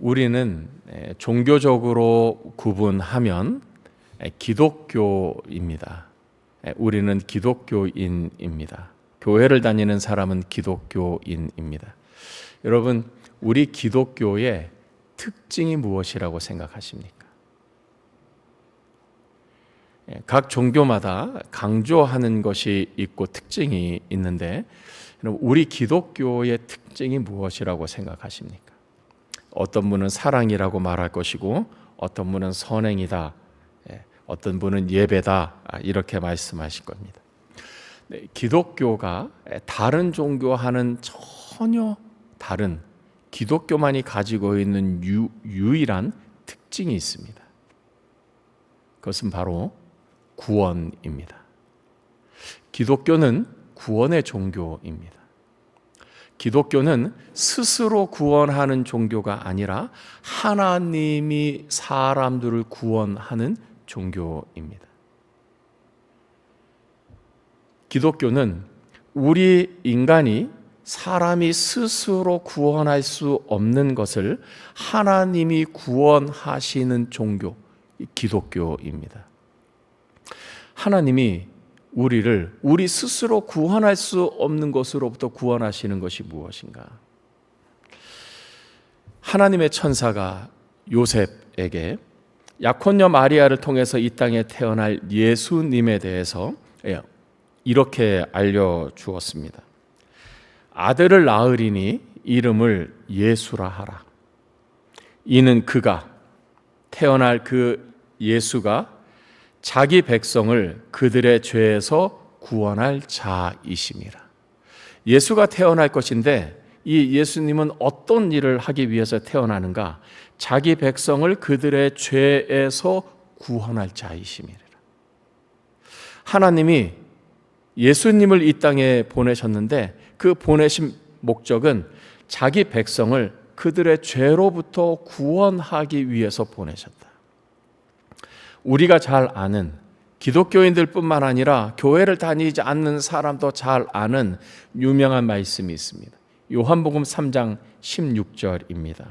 우리는 종교적으로 구분하면 기독교입니다. 우리는 기독교인입니다. 교회를 다니는 사람은 기독교인입니다. 여러분, 우리 기독교의 특징이 무엇이라고 생각하십니까? 각 종교마다 강조하는 것이 있고 특징이 있는데, 우리 기독교의 특징이 무엇이라고 생각하십니까? 어떤 분은 사랑이라고 말할 것이고, 어떤 분은 선행이다, 어떤 분은 예배다, 이렇게 말씀하실 겁니다. 기독교가 다른 종교와는 전혀 다른 기독교만이 가지고 있는 유일한 특징이 있습니다. 그것은 바로 구원입니다. 기독교는 구원의 종교입니다. 기독교는 스스로 구원하는 종교가 아니라 하나님이 사람들을 구원하는 종교입니다. 기독교는 우리 인간이 사람이 스스로 구원할 수 없는 것을 하나님이 구원하시는 종교, 기독교입니다. 하나님이 우리를 우리 스스로 구원할 수 없는 것으로부터 구원하시는 것이 무엇인가? 하나님의 천사가 요셉에게 약혼녀 마리아를 통해서 이 땅에 태어날 예수님에 대해서 이렇게 알려주었습니다. 아들을 낳으리니 이름을 예수라 하라. 이는 그가 태어날 그 예수가 자기 백성을 그들의 죄에서 구원할 자이심이라. 예수가 태어날 것인데 이 예수님은 어떤 일을 하기 위해서 태어나는가? 자기 백성을 그들의 죄에서 구원할 자이심이라. 하나님이 예수님을 이 땅에 보내셨는데 그 보내신 목적은 자기 백성을 그들의 죄로부터 구원하기 위해서 보내셨다. 우리가 잘 아는 기독교인들 뿐만 아니라 교회를 다니지 않는 사람도 잘 아는 유명한 말씀이 있습니다. 요한복음 3장 16절입니다.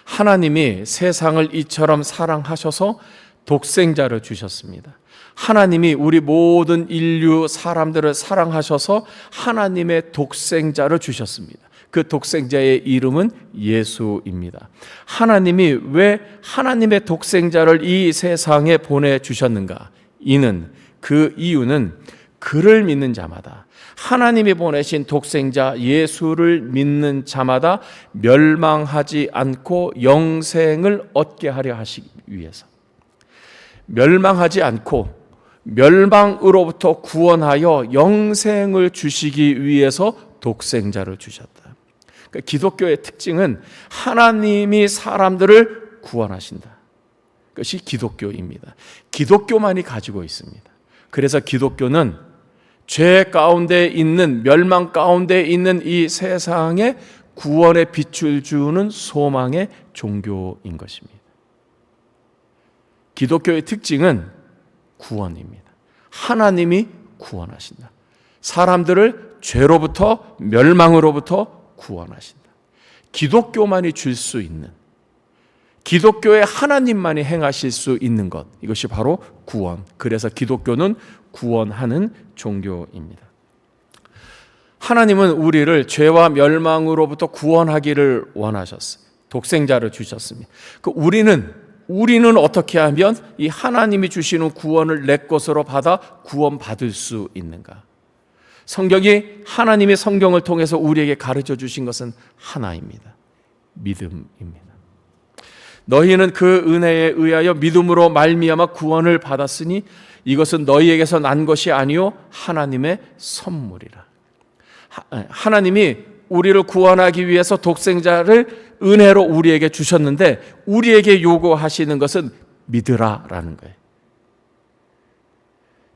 하나님이 세상을 이처럼 사랑하셔서 독생자를 주셨습니다. 하나님이 우리 모든 인류 사람들을 사랑하셔서 하나님의 독생자를 주셨습니다. 그 독생자의 이름은 예수입니다. 하나님이 왜 하나님의 독생자를 이 세상에 보내주셨는가? 그 이유는 그를 믿는 자마다, 하나님이 보내신 독생자 예수를 믿는 자마다 멸망하지 않고 영생을 얻게 하려 하시기 위해서, 멸망하지 않고 멸망으로부터 구원하여 영생을 주시기 위해서 독생자를 주셨다. 그러니까 기독교의 특징은 하나님이 사람들을 구원하신다. 그것이 기독교입니다. 기독교만이 가지고 있습니다. 그래서 기독교는 죄 가운데 있는, 멸망 가운데 있는 이 세상에 구원의 빛을 주는 소망의 종교인 것입니다. 기독교의 특징은 구원입니다. 하나님이 구원하신다. 사람들을 죄로부터, 멸망으로부터 구원하신다. 기독교만이 줄 수 있는, 기독교의 하나님만이 행하실 수 있는 것, 이것이 바로 구원. 그래서 기독교는 구원하는 종교입니다. 하나님은 우리를 죄와 멸망으로부터 구원하기를 원하셨어요. 독생자를 주셨습니다. 우리는 어떻게 하면 이 하나님이 주시는 구원을 내 것으로 받아 구원받을 수 있는가? 성경이, 하나님의 성경을 통해서 우리에게 가르쳐 주신 것은 하나입니다. 믿음입니다. 너희는 그 은혜에 의하여 믿음으로 말미암아 구원을 받았으니 이것은 너희에게서 난 것이 아니요 하나님의 선물이라. 하나님이 우리를 구원하기 위해서 독생자를 은혜로 우리에게 주셨는데 우리에게 요구하시는 것은 믿으라라는 거예요.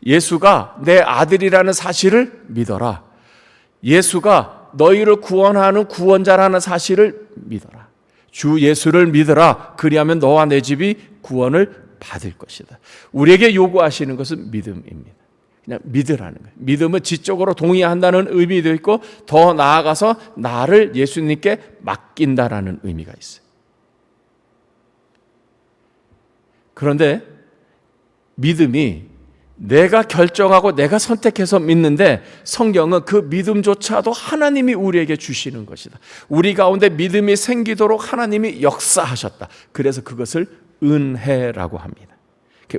예수가 내 아들이라는 사실을 믿어라. 예수가 너희를 구원하는 구원자라는 사실을 믿어라. 주 예수를 믿어라. 그리하면 너와 내 집이 구원을 받을 것이다. 우리에게 요구하시는 것은 믿음입니다. 그냥 믿으라는 거예요. 믿음은 지적으로 동의한다는 의미도 있고 더 나아가서 나를 예수님께 맡긴다라는 의미가 있어요. 그런데 믿음이 내가 결정하고 내가 선택해서 믿는데 성경은 그 믿음조차도 하나님이 우리에게 주시는 것이다. 우리 가운데 믿음이 생기도록 하나님이 역사하셨다. 그래서 그것을 은혜라고 합니다.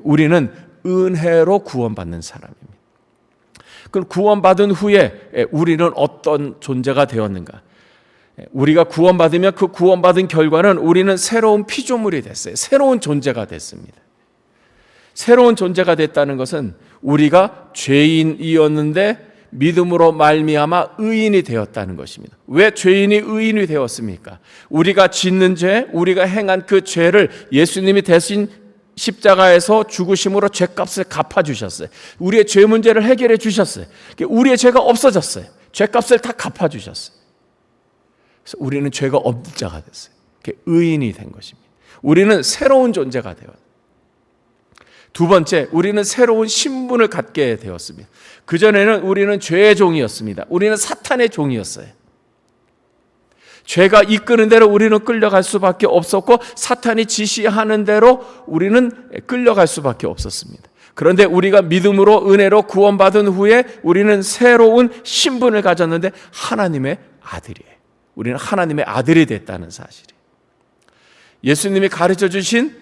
우리는 은혜로 구원받는 사람입니다. 그럼 구원받은 후에 우리는 어떤 존재가 되었는가? 우리가 구원받으면 그 구원받은 결과는 우리는 새로운 피조물이 됐어요. 새로운 존재가 됐습니다. 새로운 존재가 됐다는 것은 우리가 죄인이었는데 믿음으로 말미암아 의인이 되었다는 것입니다. 왜 죄인이 의인이 되었습니까? 우리가 짓는 죄, 우리가 행한 그 죄를 예수님이 대신 십자가에서 죽으심으로 죄값을 갚아주셨어요. 우리의 죄 문제를 해결해 주셨어요. 우리의 죄가 없어졌어요. 죄값을 다 갚아주셨어요. 그래서 우리는 죄가 없는 자가 됐어요. 의인이 된 것입니다. 우리는 새로운 존재가 되었어요. 두 번째, 우리는 새로운 신분을 갖게 되었습니다. 그전에는 우리는 죄의 종이었습니다. 우리는 사탄의 종이었어요. 죄가 이끄는 대로 우리는 끌려갈 수밖에 없었고 사탄이 지시하는 대로 우리는 끌려갈 수밖에 없었습니다. 그런데 우리가 믿음으로 은혜로 구원받은 후에 우리는 새로운 신분을 가졌는데 하나님의 아들이에요. 우리는 하나님의 아들이 됐다는 사실이에요. 예수님이 가르쳐 주신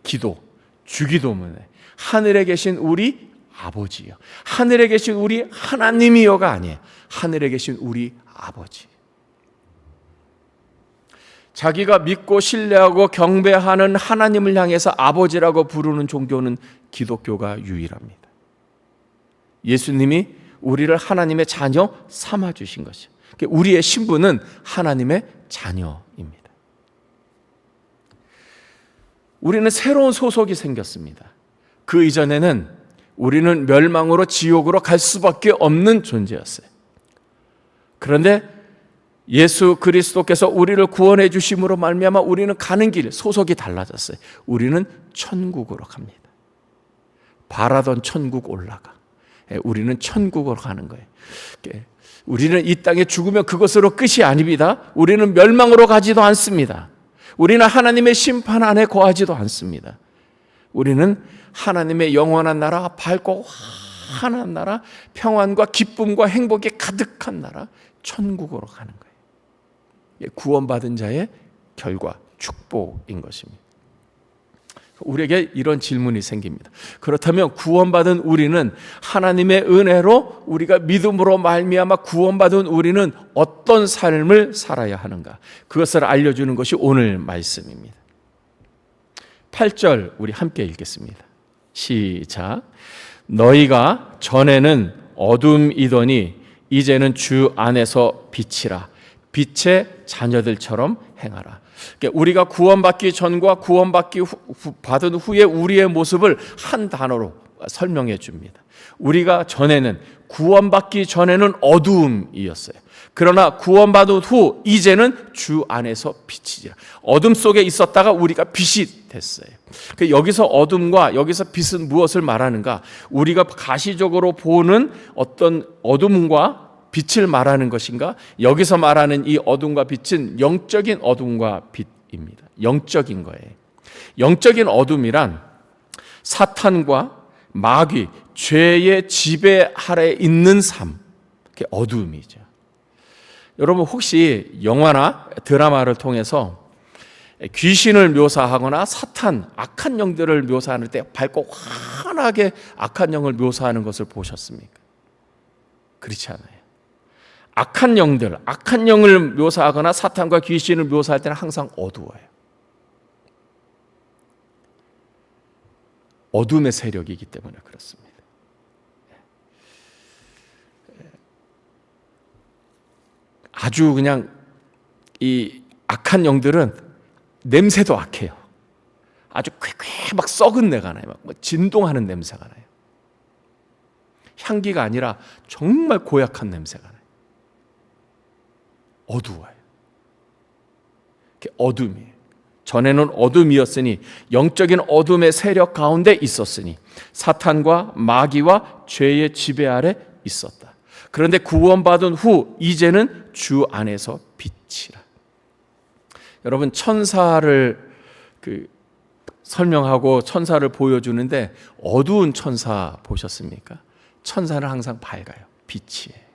기도, 주기도문에 하늘에 계신 우리 아버지요. 하늘에 계신 우리 하나님이요가 아니에요. 하늘에 계신 우리 아버지. 자기가 믿고 신뢰하고 경배하는 하나님을 향해서 아버지라고 부르는 종교는 기독교가 유일합니다. 예수님이 우리를 하나님의 자녀 삼아주신 것이죠. 우리의 신분은 하나님의 자녀입니다. 우리는 새로운 소속이 생겼습니다. 그 이전에는 우리는 멸망으로 지옥으로 갈 수밖에 없는 존재였어요. 그런데 예수 그리스도께서 우리를 구원해 주심으로 말미암아 우리는 가는 길, 소속이 달라졌어요. 우리는 천국으로 갑니다. 바라던 천국 올라가. 우리는 천국으로 가는 거예요. 우리는 이 땅에 죽으면 그것으로 끝이 아닙니다. 우리는 멸망으로 가지도 않습니다. 우리는 하나님의 심판 안에 거하지도 않습니다. 우리는 하나님의 영원한 나라, 밝고 환한 나라, 평안과 기쁨과 행복이 가득한 나라, 천국으로 가는 거예요. 구원받은 자의 결과, 축복인 것입니다. 우리에게 이런 질문이 생깁니다. 그렇다면 구원받은 우리는 하나님의 은혜로 우리가 믿음으로 말미암아 구원받은 우리는 어떤 삶을 살아야 하는가? 그것을 알려주는 것이 오늘 말씀입니다. 8절 우리 함께 읽겠습니다. 시작. 너희가 전에는 어둠이더니 이제는 주 안에서 빛이라. 빛의 자녀들처럼 행하라. 우리가 구원받기 전과 받은 후에 우리의 모습을 한 단어로 설명해 줍니다. 우리가 구원받기 전에는 어두움이었어요. 그러나 구원받은 후 이제는 주 안에서 빛이지라. 어둠 속에 있었다가 우리가 빛이 됐어요. 여기서 어둠과 여기서 빛은 무엇을 말하는가? 우리가 가시적으로 보는 어떤 어둠과 빛을 말하는 것인가? 여기서 말하는 이 어둠과 빛은 영적인 어둠과 빛입니다. 영적인 거예요. 영적인 어둠이란 사탄과 마귀, 죄의 지배 아래 있는 삶, 그게 어둠이죠. 여러분 혹시 영화나 드라마를 통해서 귀신을 묘사하거나 사탄, 악한 영들을 묘사할 때 밝고 환하게 악한 영을 묘사하는 것을 보셨습니까? 그렇지 않아요. 악한 영을 묘사하거나 사탄과 귀신을 묘사할 때는 항상 어두워요. 어둠의 세력이기 때문에 그렇습니다. 아주 그냥 이 악한 영들은 냄새도 악해요. 아주 쾌쾌 막 썩은 내가 나요. 막 진동하는 냄새가 나요. 향기가 아니라 정말 고약한 냄새가 나요. 어두워요. 어둠이에요. 전에는 어둠이었으니 영적인 어둠의 세력 가운데 있었으니 사탄과 마귀와 죄의 지배 아래 있었다. 그런데 구원받은 후 이제는 주 안에서 빛이라. 여러분 천사를 설명하고 천사를 보여주는데 어두운 천사 보셨습니까? 천사는 항상 밝아요. 빛이에요.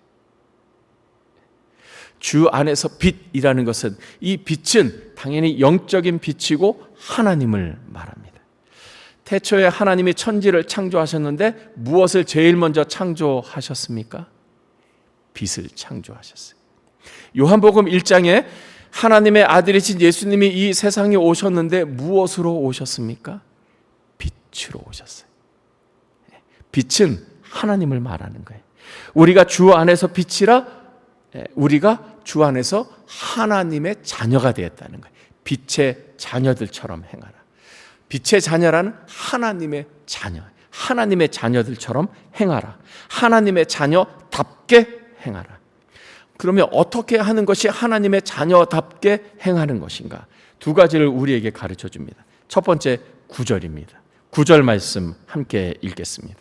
주 안에서 빛이라는 것은, 이 빛은 당연히 영적인 빛이고 하나님을 말합니다. 태초에 하나님이 천지를 창조하셨는데 무엇을 제일 먼저 창조하셨습니까? 빛을 창조하셨어요. 요한복음 1장에 하나님의 아들이신 예수님이 이 세상에 오셨는데 무엇으로 오셨습니까? 빛으로 오셨어요. 빛은 하나님을 말하는 거예요. 우리가 주 안에서 빛이라, 우리가 주 안에서 하나님의 자녀가 되었다는 거예요. 빛의 자녀들처럼 행하라. 빛의 자녀라는 하나님의 자녀, 하나님의 자녀들처럼 행하라. 하나님의 자녀답게 행하라. 그러면 어떻게 하는 것이 하나님의 자녀답게 행하는 것인가? 두 가지를 우리에게 가르쳐 줍니다. 첫 번째 9절입니다. 9절 말씀 함께 읽겠습니다.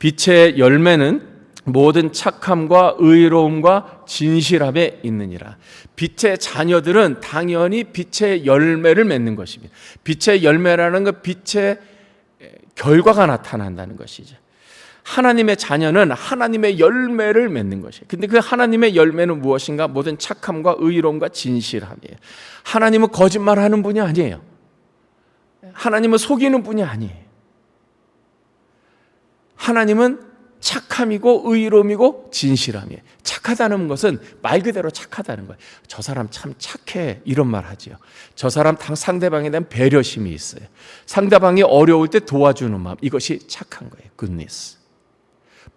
빛의 열매는 모든 착함과 의로움과 진실함에 있느니라. 빛의 자녀들은 당연히 빛의 열매를 맺는 것입니다. 빛의 열매라는 건 빛의 결과가 나타난다는 것이죠. 하나님의 자녀는 하나님의 열매를 맺는 것이에요. 근데 그 하나님의 열매는 무엇인가? 모든 착함과 의로움과 진실함이에요. 하나님은 거짓말하는 분이 아니에요. 하나님은 속이는 분이 아니에요. 하나님은 착함이고 의로움이고 진실함이에요. 착하다는 것은 말 그대로 착하다는 거예요. 저 사람 참 착해, 이런 말 하지요. 저 사람 상대방에 대한 배려심이 있어요. 상대방이 어려울 때 도와주는 마음, 이것이 착한 거예요. goodness.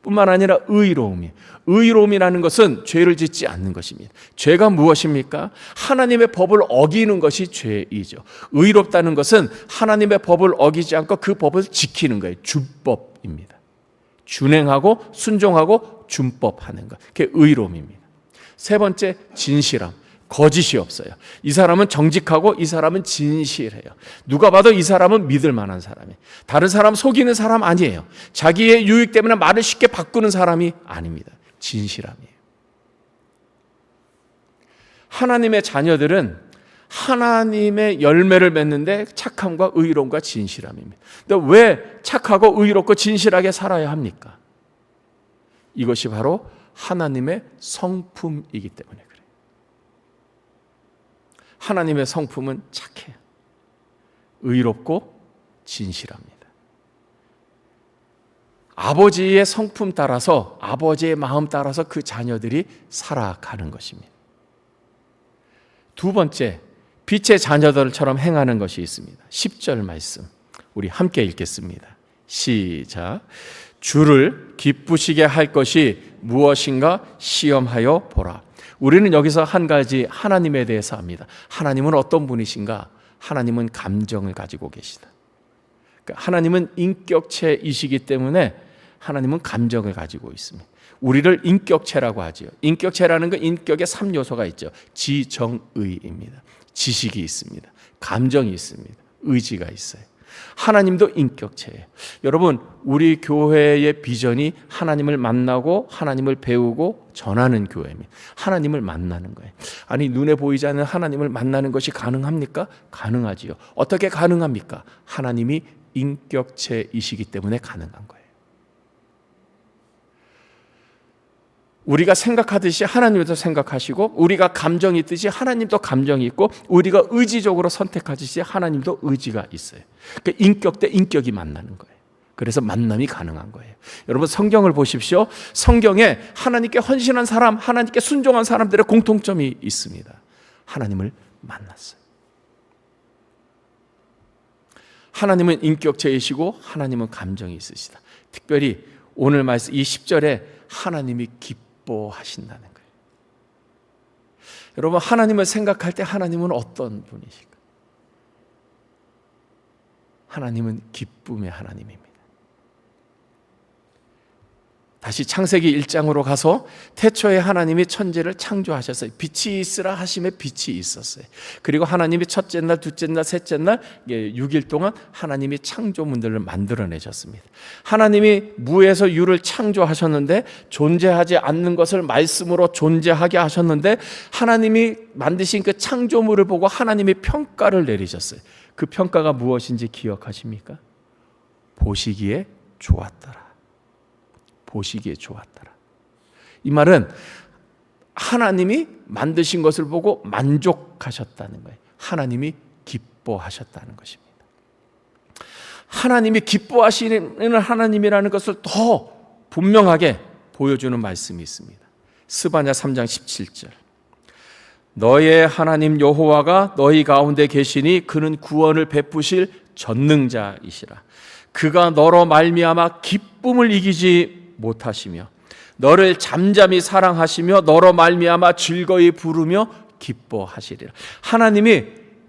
뿐만 아니라 의로움이에요. 의로움이라는 것은 죄를 짓지 않는 것입니다. 죄가 무엇입니까? 하나님의 법을 어기는 것이 죄이죠. 의롭다는 것은 하나님의 법을 어기지 않고 그 법을 지키는 거예요. 준법입니다. 준행하고 순종하고 준법하는 것, 그게 의로움입니다. 세 번째, 진실함. 거짓이 없어요. 이 사람은 정직하고 이 사람은 진실해요. 누가 봐도 이 사람은 믿을 만한 사람이에요. 다른 사람 속이는 사람 아니에요. 자기의 유익 때문에 말을 쉽게 바꾸는 사람이 아닙니다. 진실함이에요. 하나님의 자녀들은 하나님의 열매를 맺는데 착함과 의로움과 진실함입니다. 근데 왜 착하고 의롭고 진실하게 살아야 합니까? 이것이 바로 하나님의 성품이기 때문에 그래요. 하나님의 성품은 착해요. 의롭고 진실합니다. 아버지의 성품 따라서, 아버지의 마음 따라서 그 자녀들이 살아가는 것입니다. 두 번째, 빛의 자녀들처럼 행하는 것이 있습니다. 10절 말씀 우리 함께 읽겠습니다. 시작. 주를 기쁘시게 할 것이 무엇인가 시험하여 보라. 우리는 여기서 한 가지 하나님에 대해서 합니다. 하나님은 어떤 분이신가? 하나님은 감정을 가지고 계시다. 그러니까 하나님은 인격체이시기 때문에 하나님은 감정을 가지고 있습니다. 우리를 인격체라고 하죠. 인격체라는 건 인격의 3요소가 있죠. 지정의입니다. 지식이 있습니다. 감정이 있습니다. 의지가 있어요. 하나님도 인격체예요. 여러분, 우리 교회의 비전이 하나님을 만나고 하나님을 배우고 전하는 교회입니다. 하나님을 만나는 거예요. 아니, 눈에 보이지 않는 하나님을 만나는 것이 가능합니까? 가능하지요. 어떻게 가능합니까? 하나님이 인격체이시기 때문에 가능한 거예요. 우리가 생각하듯이 하나님도 생각하시고, 우리가 감정이 있듯이 하나님도 감정이 있고, 우리가 의지적으로 선택하듯이 하나님도 의지가 있어요. 그러니까 인격 대 인격이 만나는 거예요. 그래서 만남이 가능한 거예요. 여러분, 성경을 보십시오. 성경에 하나님께 헌신한 사람, 하나님께 순종한 사람들의 공통점이 있습니다. 하나님을 만났어요. 하나님은 인격체이시고 하나님은 감정이 있으시다. 특별히 오늘 말씀 이 10절에 하나님이 기뻐하신다는 거예요. 여러분, 하나님을 생각할 때 하나님은 어떤 분이실까? 하나님은 기쁨의 하나님입니다. 다시 창세기 1장으로 가서 태초에 하나님이 천지를 창조하셨어요. 빛이 있으라 하심에 빛이 있었어요. 그리고 하나님이 첫째 날, 둘째 날, 셋째 날 6일 동안 하나님이 창조물들을 만들어내셨습니다. 하나님이 무에서 유를 창조하셨는데 존재하지 않는 것을 말씀으로 존재하게 하셨는데 하나님이 만드신 그 창조물을 보고 하나님이 평가를 내리셨어요. 그 평가가 무엇인지 기억하십니까? 보시기에 좋았더라. 보시기에 좋았더라. 이 말은 하나님이 만드신 것을 보고 만족하셨다는 거예요. 하나님이 기뻐하셨다는 것입니다. 하나님이 기뻐하시는 하나님이라는 것을 더 분명하게 보여주는 말씀이 있습니다. 스바냐 3장 17절. 너의 하나님 여호와가 너희 가운데 계시니 그는 구원을 베푸실 전능자이시라. 그가 너로 말미암아 기쁨을 이기지 못하시며 너를 잠잠히 사랑하시며 너로 말미암아 즐거이 부르며 기뻐하시리라. 하나님이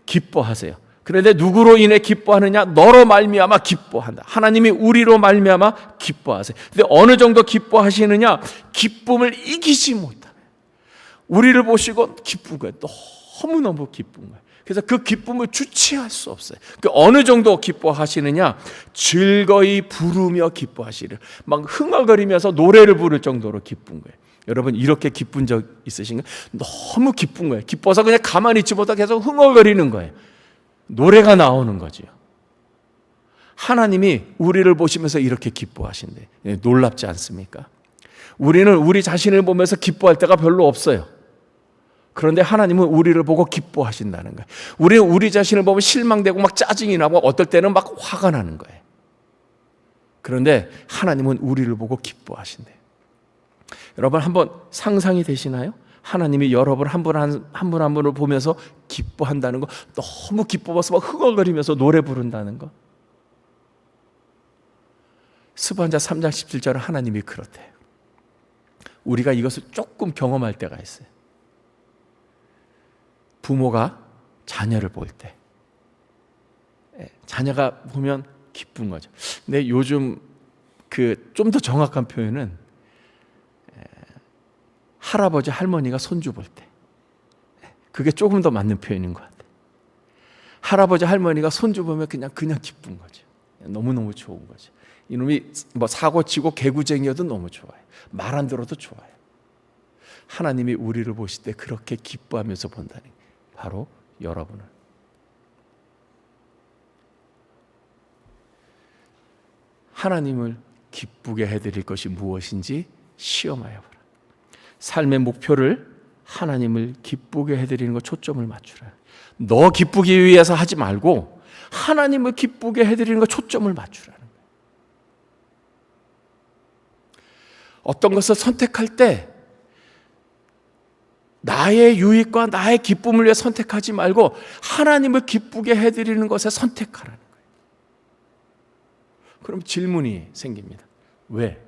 기뻐하세요. 그런데 누구로 인해 기뻐하느냐? 너로 말미암아 기뻐한다. 하나님이 우리로 말미암아 기뻐하세요. 근데 어느 정도 기뻐하시느냐? 기쁨을 이기지 못하네. 우리를 보시고 기쁜 거예요. 너무너무 기쁜 거예요. 그래서 그 기쁨을 주체할 수 없어요. 어느 정도 기뻐하시느냐? 즐거이 부르며 기뻐하시리라. 막 흥얼거리면서 노래를 부를 정도로 기쁜 거예요. 여러분 이렇게 기쁜 적 있으신가요? 너무 기쁜 거예요. 기뻐서 그냥 가만히 있지 못하고 계속 흥얼거리는 거예요. 노래가 나오는 거죠. 하나님이 우리를 보시면서 이렇게 기뻐하신대. 놀랍지 않습니까? 우리는 우리 자신을 보면서 기뻐할 때가 별로 없어요. 그런데 하나님은 우리를 보고 기뻐하신다는 거예요. 우리는 우리 자신을 보면 실망되고 막 짜증이 나고 어떨 때는 막 화가 나는 거예요. 그런데 하나님은 우리를 보고 기뻐하신대요. 여러분 한번 상상이 되시나요? 하나님이 여러분 한 분 한 분을 보면서 기뻐한다는 거, 너무 기뻐서 막 흥얼거리면서 노래 부른다는 거. 스바냐 3장 17절은 하나님이 그렇대요. 우리가 이것을 조금 경험할 때가 있어요. 부모가 자녀를 볼 때, 자녀가 보면 기쁜 거죠. 근데 요즘 그 좀 더 정확한 표현은 할아버지 할머니가 손주 볼 때, 그게 조금 더 맞는 표현인 것 같아요. 할아버지 할머니가 손주 보면 그냥 기쁜 거죠. 너무너무 좋은 거죠. 이놈이 뭐 사고 치고 개구쟁이여도 너무 좋아요. 말 안 들어도 좋아요. 하나님이 우리를 보실 때 그렇게 기뻐하면서 본다는 게 바로 여러분을. 하나님을 기쁘게 해드릴 것이 무엇인지 시험하여 보라. 삶의 목표를 하나님을 기쁘게 해드리는 것 초점을 맞추라. 너 기쁘기 위해서 하지 말고 하나님을 기쁘게 해드리는 것 초점을 맞추라는 거예요. 어떤 것을 선택할 때 나의 유익과 나의 기쁨을 위해 선택하지 말고 하나님을 기쁘게 해드리는 것에 선택하라는 거예요. 그럼 질문이 생깁니다. 왜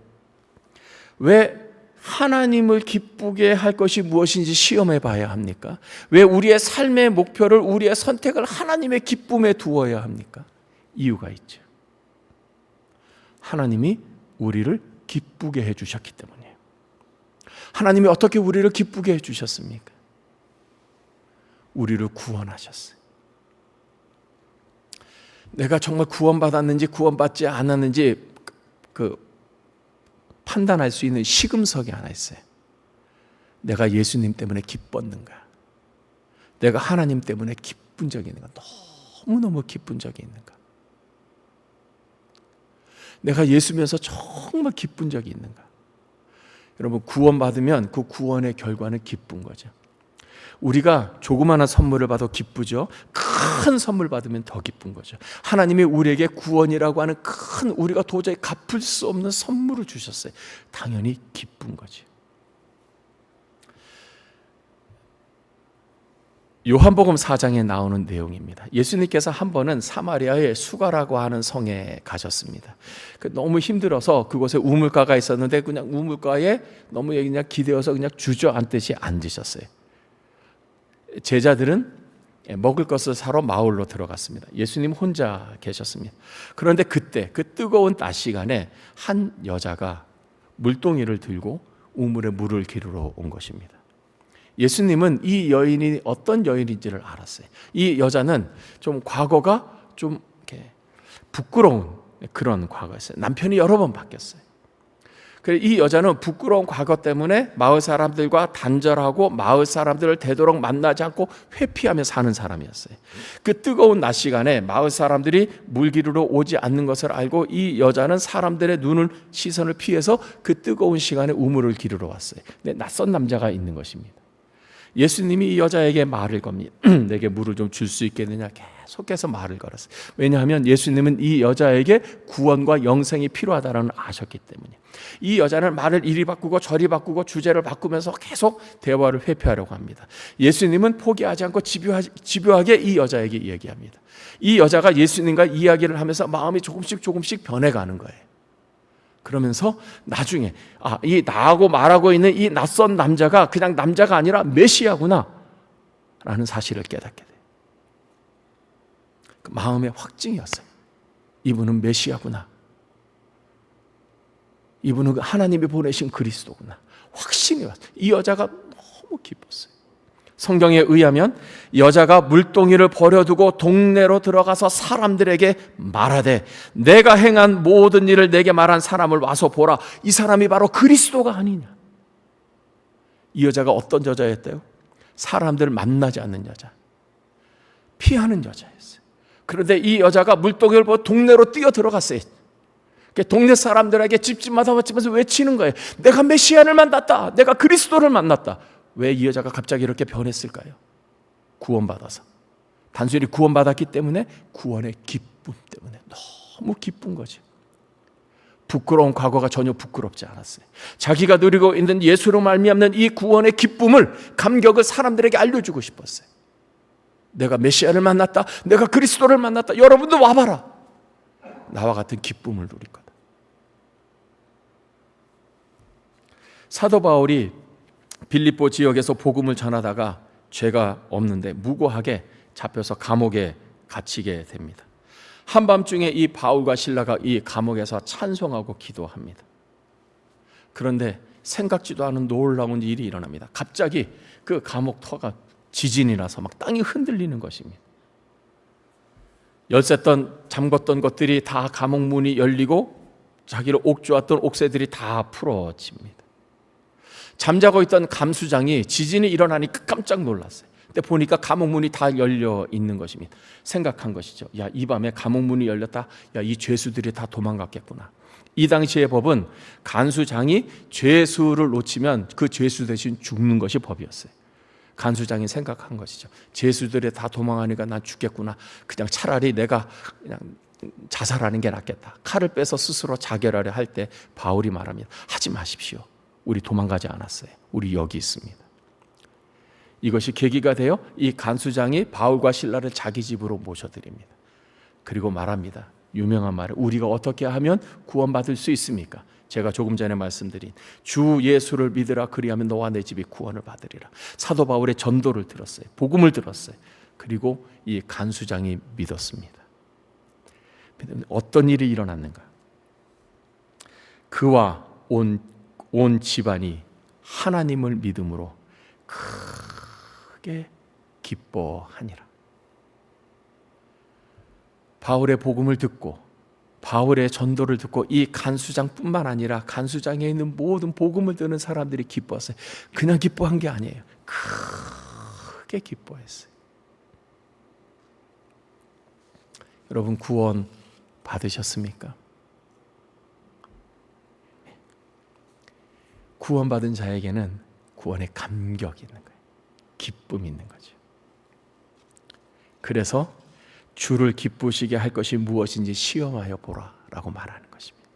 하나님을 기쁘게 할 것이 무엇인지 시험해 봐야 합니까? 왜 우리의 삶의 목표를, 우리의 선택을 하나님의 기쁨에 두어야 합니까? 이유가 있죠. 하나님이 우리를 기쁘게 해주셨기 때문이에요. 하나님이 어떻게 우리를 기쁘게 해주셨습니까? 우리를 구원하셨어요. 내가 정말 구원받았는지 구원받지 않았는지 판단할 수 있는 시금석이 하나 있어요. 내가 예수님 때문에 기뻤는가? 내가 하나님 때문에 기쁜 적이 있는가? 너무너무 기쁜 적이 있는가? 내가 예수면서 정말 기쁜 적이 있는가? 여러분 구원받으면 그 구원의 결과는 기쁜 거죠. 우리가 조그마한 선물을 받아 기쁘죠. 큰 선물 받으면 더 기쁜 거죠. 하나님이 우리에게 구원이라고 하는 큰, 우리가 도저히 갚을 수 없는 선물을 주셨어요. 당연히 기쁜 거죠. 요한복음 4장에 나오는 내용입니다. 예수님께서 한 번은 사마리아의 수가라고 하는 성에 가셨습니다. 너무 힘들어서 그곳에 우물가가 있었는데 그냥 우물가에 너무 그냥 기대어서 그냥 주저앉듯이 앉으셨어요. 제자들은 먹을 것을 사러 마을로 들어갔습니다. 예수님 혼자 계셨습니다. 그런데 그때 그 뜨거운 낮 시간에 한 여자가 물동이를 들고 우물에 물을 기르러 온 것입니다. 예수님은 이 여인이 어떤 여인인지를 알았어요. 이 여자는 좀 과거가 좀 이렇게 부끄러운 그런 과거였어요. 남편이 여러 번 바뀌었어요. 그래서 이 여자는 부끄러운 과거 때문에 마을 사람들과 단절하고 마을 사람들을 되도록 만나지 않고 회피하며 사는 사람이었어요. 그 뜨거운 낮 시간에 마을 사람들이 물 기르러 오지 않는 것을 알고 이 여자는 사람들의 시선을 피해서 그 뜨거운 시간에 우물을 기르러 왔어요. 근데 낯선 남자가 있는 것입니다. 예수님이 이 여자에게 말을 겁니다. 내게 물을 좀 줄 수 있겠느냐 계속해서 말을 걸었어요. 왜냐하면 예수님은 이 여자에게 구원과 영생이 필요하다는 아셨기 때문에. 이 여자는 말을 이리 바꾸고 저리 바꾸고 주제를 바꾸면서 계속 대화를 회피하려고 합니다. 예수님은 포기하지 않고 집요하게 이 여자에게 이야기합니다. 이 여자가 예수님과 이야기를 하면서 마음이 조금씩 변해가는 거예요. 그러면서 나중에 이 나하고 말하고 있는 이 낯선 남자가 그냥 남자가 아니라 메시아구나 라는 사실을 깨닫게 돼요. 그 마음의 확증이었어요. 이분은 메시아구나. 이분은 하나님이 보내신 그리스도구나. 확신이 왔어요. 이 여자가 너무 기뻤어요. 성경에 의하면 여자가 물동이를 버려두고 동네로 들어가서 사람들에게 말하되 내가 행한 모든 일을 내게 말한 사람을 와서 보라. 이 사람이 바로 그리스도가 아니냐. 이 여자가 어떤 여자였대요? 사람들을 만나지 않는 여자, 피하는 여자였어요. 그런데 이 여자가 물동이를 보고 동네로 뛰어 들어갔어요. 동네 사람들에게 집집마다 왔지면서 외치는 거예요. 내가 메시아를 만났다. 내가 그리스도를 만났다. 왜 이 여자가 갑자기 이렇게 변했을까요? 구원받아서. 단순히 구원받았기 때문에 구원의 기쁨 때문에 너무 기쁜 거죠. 부끄러운 과거가 전혀 부끄럽지 않았어요. 자기가 누리고 있는 예수로 말미암는 이 구원의 기쁨을, 감격을 사람들에게 알려주고 싶었어요. 내가 메시아를 만났다. 내가 그리스도를 만났다. 여러분도 와봐라. 나와 같은 기쁨을 누릴 거다. 사도 바울이 빌립보 지역에서 복음을 전하다가 죄가 없는데 무고하게 잡혀서 감옥에 갇히게 됩니다. 한밤중에 이 바울과 실라가 이 감옥에서 찬송하고 기도합니다. 그런데 생각지도 않은 놀라운 일이 일어납니다. 갑자기 그 감옥 터가 지진이 나서 막 땅이 흔들리는 것입니다. 잠궜던 것들이 다 감옥 문이 열리고 자기를 옥죄었던 옥새들이 다 풀어집니다. 잠자고 있던 감수장이 지진이 일어나니까 깜짝 놀랐어요. 근데 보니까 감옥 문이 다 열려 있는 것입니다. 생각한 것이죠. 야, 이 밤에 감옥 문이 열렸다. 야, 이 죄수들이 다 도망갔겠구나. 이 당시의 법은 간수장이 죄수를 놓치면 그 죄수 대신 죽는 것이 법이었어요. 간수장이 생각한 것이죠. 죄수들이 다 도망하니까 난 죽겠구나. 그냥 차라리 내가 그냥 자살하는 게 낫겠다. 칼을 빼서 스스로 자결하려 할 때 바울이 말합니다. 하지 마십시오. 우리 도망가지 않았어요. 우리 여기 있습니다. 이것이 계기가 되어 이 간수장이 바울과 실라를 자기 집으로 모셔드립니다. 그리고 말합니다. 유명한 말을, 우리가 어떻게 하면 구원받을 수 있습니까? 제가 조금 전에 말씀드린 주 예수를 믿으라. 그리하면 너와 내 집이 구원을 받으리라. 사도 바울의 전도를 들었어요. 복음을 들었어요. 그리고 이 간수장이 믿었습니다. 어떤 일이 일어났는가? 그와 온 집안이 하나님을 믿음으로 크게 기뻐하니라. 바울의 복음을 듣고 바울의 전도를 듣고 이 간수장뿐만 아니라 간수장에 있는 모든 복음을 듣는 사람들이 기뻐했어요. 그냥 기뻐한 게 아니에요. 크게 기뻐했어요. 여러분, 구원 받으셨습니까? 구원받은 자에게는 구원의 감격이 있는 거예요. 기쁨이 있는 거죠. 그래서 주를 기쁘시게 할 것이 무엇인지 시험하여 보라 라고 말하는 것입니다.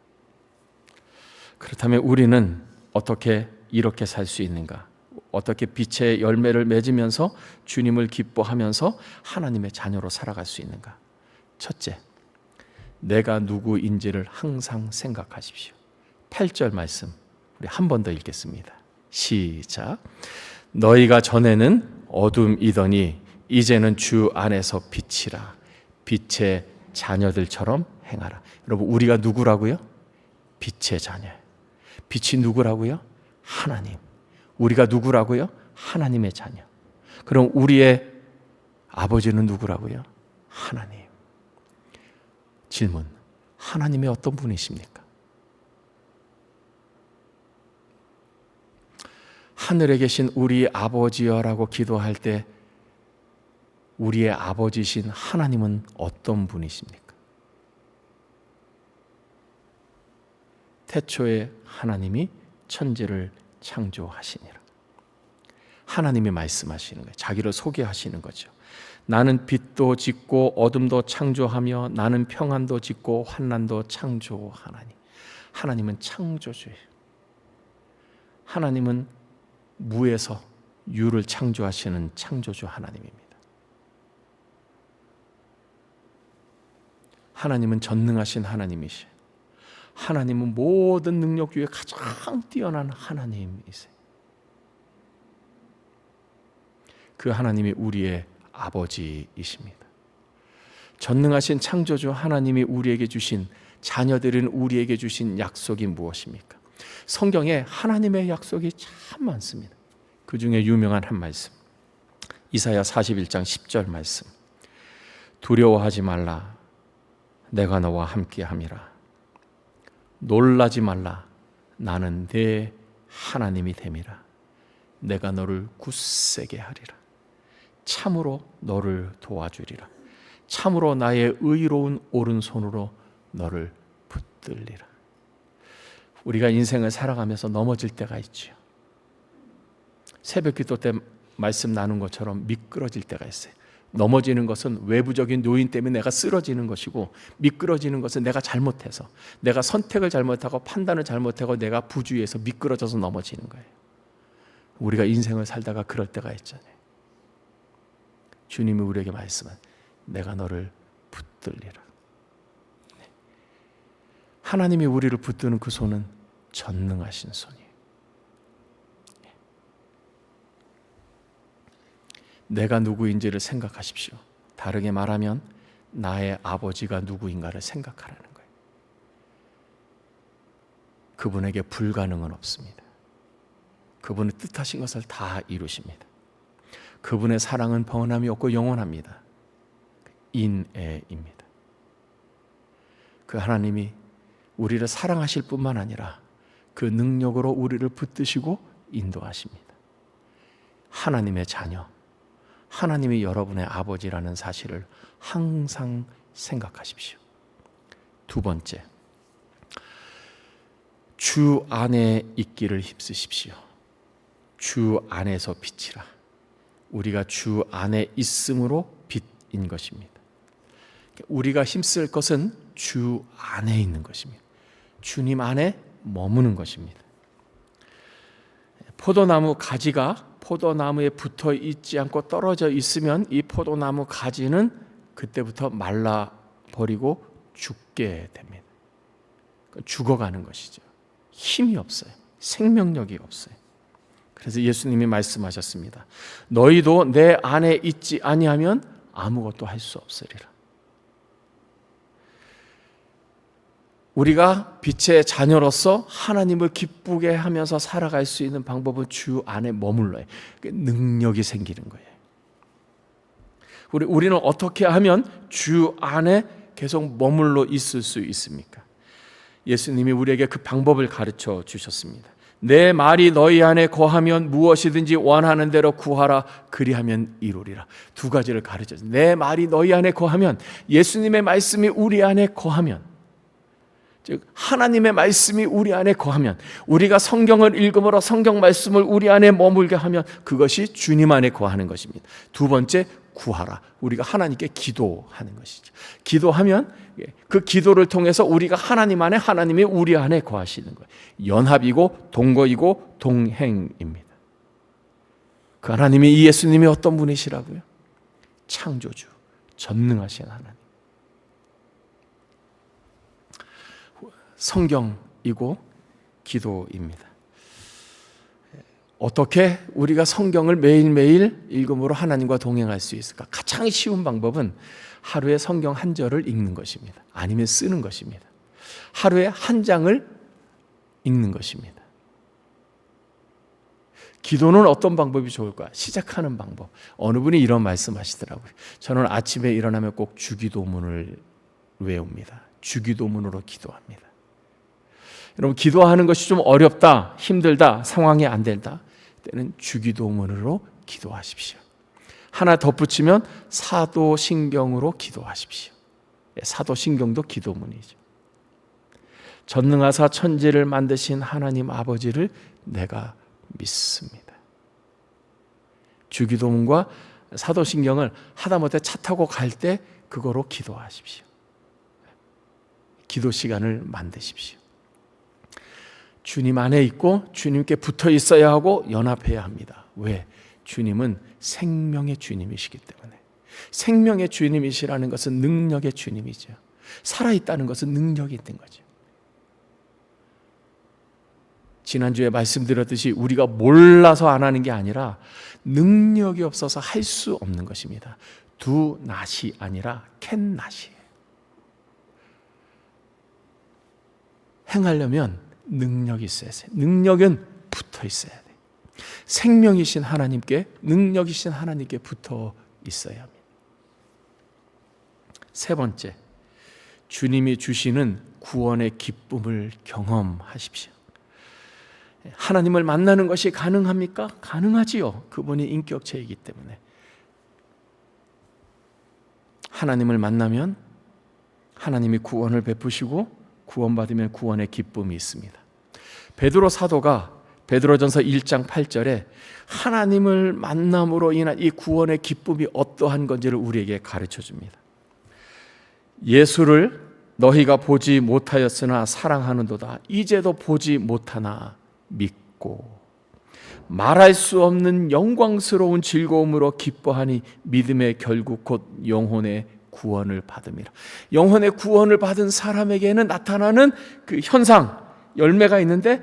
그렇다면 우리는 어떻게 이렇게 살 수 있는가? 어떻게 빛의 열매를 맺으면서 주님을 기뻐하면서 하나님의 자녀로 살아갈 수 있는가? 첫째, 내가 누구인지를 항상 생각하십시오. 8절 말씀 우리 한 번 더 읽겠습니다. 시작. 너희가 전에는 어둠이더니 이제는 주 안에서 빛이라. 빛의 자녀들처럼 행하라. 여러분, 우리가 누구라고요? 빛의 자녀예요. 빛이 누구라고요? 하나님. 우리가 누구라고요? 하나님의 자녀. 그럼 우리의 아버지는 누구라고요? 하나님. 질문. 하나님의 어떤 분이십니까? 하늘에 계신 우리 아버지여라고 기도할 때 우리의 아버지신 하나님은 어떤 분이십니까? 태초에 하나님이 천지를 창조하시니라. 하나님이 말씀하시는 거예요. 자기를 소개하시는 거죠. 나는 빛도 짓고 어둠도 창조하며 나는 평안도 짓고 환난도 창조하나니. 하나님은 창조주예요. 하나님은 무에서 유를 창조하시는 창조주 하나님입니다. 하나님은 전능하신 하나님이시에요. 하나님은 모든 능력 중에 가장 뛰어난 하나님이세요. 그 하나님이 우리의 아버지이십니다. 전능하신 창조주 하나님이 우리에게 주신, 자녀들은 우리에게 주신 약속이 무엇입니까? 성경에 하나님의 약속이 참 많습니다. 그 중에 유명한 한 말씀, 이사야 41장 10절 말씀. 두려워하지 말라, 내가 너와 함께함이라. 놀라지 말라, 나는 네 하나님이 됨이라. 내가 너를 굳세게 하리라. 참으로 너를 도와주리라. 참으로 나의 의로운 오른손으로 너를 붙들리라. 우리가 인생을 살아가면서 넘어질 때가 있죠. 새벽기도 때 말씀 나눈 것처럼 미끄러질 때가 있어요. 넘어지는 것은 외부적인 요인 때문에 내가 쓰러지는 것이고, 미끄러지는 것은 내가 잘못해서, 내가 선택을 잘못하고 판단을 잘못하고 내가 부주의해서 미끄러져서 넘어지는 거예요. 우리가 인생을 살다가 그럴 때가 있잖아요. 주님이 우리에게 말씀한, 내가 너를 붙들리라. 하나님이 우리를 붙드는 그 손은 전능하신 손이에요. 내가 누구인지를 생각하십시오. 다르게 말하면 나의 아버지가 누구인가를 생각하라는 거예요. 그분에게 불가능은 없습니다. 그분은 뜻하신 것을 다 이루십니다. 그분의 사랑은 번함이 없고 영원합니다. 인애입니다. 그 하나님이 우리를 사랑하실 뿐만 아니라 그 능력으로 우리를 붙드시고 인도하십니다. 하나님의 자녀, 하나님이 여러분의 아버지라는 사실을 항상 생각하십시오. 두 번째, 주 안에 있기를 힘쓰십시오. 주 안에서 빛이라. 우리가 주 안에 있음으로 빛인 것입니다. 우리가 힘쓸 것은 주 안에 있는 것입니다. 주님 안에 머무는 것입니다. 포도나무 가지가 포도나무에 붙어 있지 않고 떨어져 있으면 이 포도나무 가지는 그때부터 말라버리고 죽게 됩니다. 죽어가는 것이죠. 힘이 없어요. 생명력이 없어요. 그래서 예수님이 말씀하셨습니다. 너희도 내 안에 있지 아니하면 아무것도 할 수 없으리라. 우리가 빛의 자녀로서 하나님을 기쁘게 하면서 살아갈 수 있는 방법은 주 안에 머물러요. 능력이 생기는 거예요. 우리는 어떻게 하면 주 안에 계속 머물러 있을 수 있습니까? 예수님이 우리에게 그 방법을 가르쳐 주셨습니다. 내 말이 너희 안에 거하면 무엇이든지 원하는 대로 구하라, 그리하면 이루리라. 두 가지를 가르쳤어요. 내 말이 너희 안에 거하면, 예수님의 말씀이 우리 안에 거하면, 즉 하나님의 말씀이 우리 안에 거하면, 우리가 성경을 읽음으로 성경 말씀을 우리 안에 머물게 하면 그것이 주님 안에 거하는 것입니다. 두 번째, 구하라. 우리가 하나님께 기도하는 것이죠. 기도하면 그 기도를 통해서 우리가 하나님 안에, 하나님이 우리 안에 거하시는 거예요. 연합이고 동거이고 동행입니다. 그 하나님이, 이 예수님이 어떤 분이시라고요? 창조주, 전능하신 하나님. 성경이고 기도입니다. 어떻게 우리가 성경을 매일매일 읽음으로 하나님과 동행할 수 있을까? 가장 쉬운 방법은 하루에 성경 한 절을 읽는 것입니다. 아니면 쓰는 것입니다. 하루에 한 장을 읽는 것입니다. 기도는 어떤 방법이 좋을까? 시작하는 방법. 어느 분이 이런 말씀하시더라고요. 저는 아침에 일어나면 꼭 주기도문을 외웁니다. 주기도문으로 기도합니다. 여러분, 기도하는 것이 좀 어렵다, 힘들다, 상황이 안 된다 때는 주기도문으로 기도하십시오. 하나 덧붙이면 사도신경으로 기도하십시오. 사도신경도 기도문이죠. 전능하사 천지를 만드신 하나님 아버지를 내가 믿습니다. 주기도문과 사도신경을 하다못해 차 타고 갈 때 그거로 기도하십시오. 기도 시간을 만드십시오. 주님 안에 있고 주님께 붙어 있어야 하고 연합해야 합니다. 왜? 주님은 생명의 주님이시기 때문에. 생명의 주님이시라는 것은 능력의 주님이죠. 살아있다는 것은 능력이 있는 거죠. 지난주에 말씀드렸듯이 우리가 몰라서 안 하는 게 아니라 능력이 없어서 할 수 없는 것입니다. do not이 아니라 can not이에요. 행하려면 능력이 있어야 돼요. 능력은 붙어 있어야 돼요. 생명이신 하나님께, 능력이신 하나님께 붙어 있어야 합니다. 세 번째, 주님이 주시는 구원의 기쁨을 경험하십시오. 하나님을 만나는 것이 가능합니까? 가능하지요. 그분이 인격체이기 때문에. 하나님을 만나면 하나님이 구원을 베푸시고 구원받으면 구원의 기쁨이 있습니다. 베드로 사도가 베드로전서 1장 8절에 하나님을 만남으로 인한 이 구원의 기쁨이 어떠한 건지를 우리에게 가르쳐 줍니다. 예수를 너희가 보지 못하였으나 사랑하는도다. 이제도 보지 못하나 믿고 말할 수 없는 영광스러운 즐거움으로 기뻐하니 믿음의 결국 곧 영혼의 구원을 받음이라. 영혼의 구원을 받은 사람에게는 나타나는 그 현상, 열매가 있는데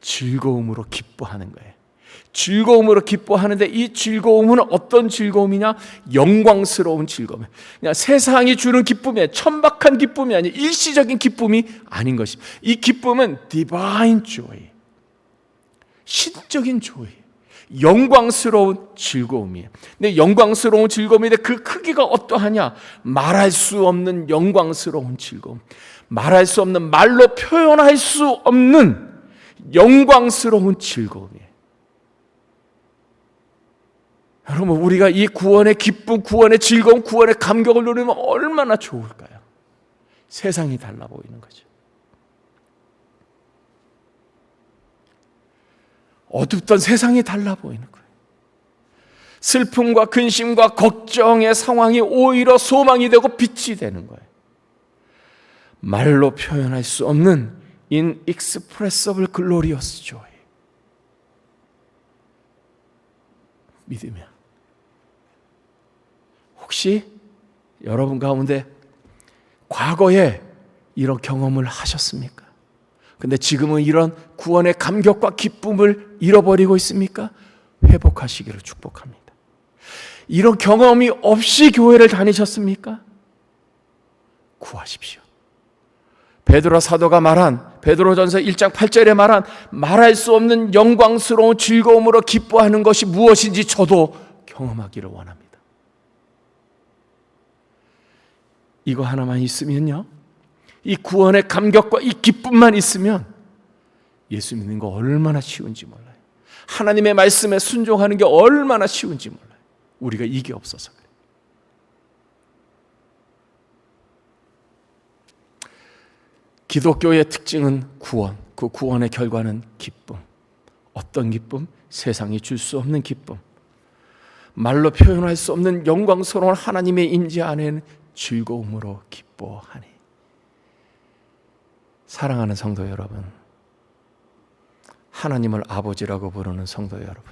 즐거움으로 기뻐하는 거예요. 즐거움으로 기뻐하는데 이 즐거움은 어떤 즐거움이냐? 영광스러운 즐거움. 그냥 세상이 주는 기쁨이, 천박한 기쁨이 아니 일시적인 기쁨이 아닌 것입니다. 이 기쁨은 divine joy, 신적인 joy, 영광스러운 즐거움이에요. 근데 영광스러운 즐거움인데 그 크기가 어떠하냐? 말할 수 없는 영광스러운 즐거움, 말할 수 없는, 말로 표현할 수 없는 영광스러운 즐거움이에요. 여러분, 우리가 이 구원의 기쁨, 구원의 즐거움, 구원의 감격을 누리면 얼마나 좋을까요? 세상이 달라 보이는 거죠. 어둡던 세상이 달라 보이는 거예요. 슬픔과 근심과 걱정의 상황이 오히려 소망이 되고 빛이 되는 거예요. 말로 표현할 수 없는 inexpressible glorious joy. 믿으면. 혹시 여러분 가운데 과거에 이런 경험을 하셨습니까? 근데 지금은 이런 구원의 감격과 기쁨을 잃어버리고 있습니까? 회복하시기를 축복합니다. 이런 경험이 없이 교회를 다니셨습니까? 구하십시오. 베드로 사도가 말한, 베드로전서 1장 8절에 말한 말할 수 없는 영광스러운 즐거움으로 기뻐하는 것이 무엇인지 저도 경험하기를 원합니다. 이거 하나만 있으면요, 이 구원의 감격과 이 기쁨만 있으면 예수 믿는 거 얼마나 쉬운지 몰라요. 하나님의 말씀에 순종하는 게 얼마나 쉬운지 몰라요. 우리가 이게 없어서 그래요. 기독교의 특징은 구원, 그 구원의 결과는 기쁨. 어떤 기쁨? 세상이 줄 수 없는 기쁨. 말로 표현할 수 없는 영광스러운 하나님의 임재 안에는 즐거움으로 기뻐하니. 사랑하는 성도 여러분, 하나님을 아버지라고 부르는 성도 여러분,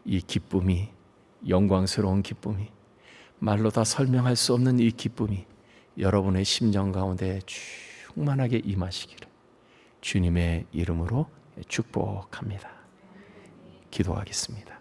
이 기쁨이, 영광스러운 기쁨이, 말로 다 설명할 수 없는 이 기쁨이 여러분의 심정 가운데 충만하게 임하시기를 주님의 이름으로 축복합니다. 기도하겠습니다.